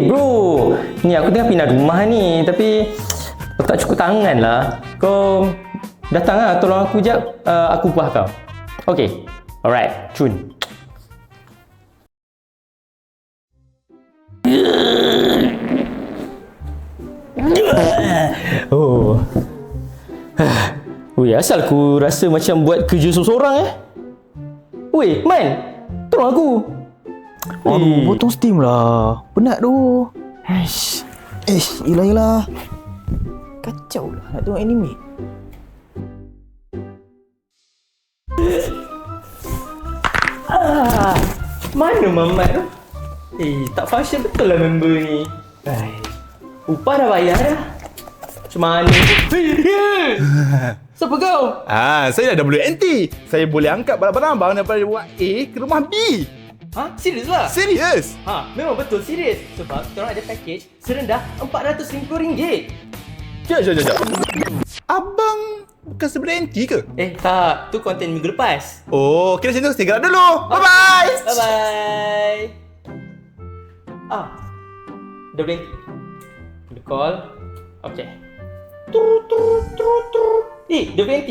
Bro, ni aku tengah pindah rumah ni, tapi aku tak cukup tangan lah. Kau datang lah, tolong aku jap. Aku upah kau. Okay, alright, cun. Oh. Weh, asal aku rasa macam buat kerja seorang Weh, Man, tolong aku. Aduh, potong steam lah. Penat tu. Yelah. Kacau lah nak tengok anime. Mana Mamat tu? Tak function betul lah member ni. Upah dah bayar dah. Macam mana? Siapa kau? Saya dah WNT. Saya boleh angkat barang-barang abang daripada rumah A ke rumah B. Serius lah? Serius? Memang betul serius. Sebab kita ada package serendah RM450. Jom. Abang bukan WNT ke? Tak. Tu konten minggu lepas. Oh, kira macam tu. Saya gerak dulu. Bye-bye. Bye-bye. WNT. The call. Okay. WNT?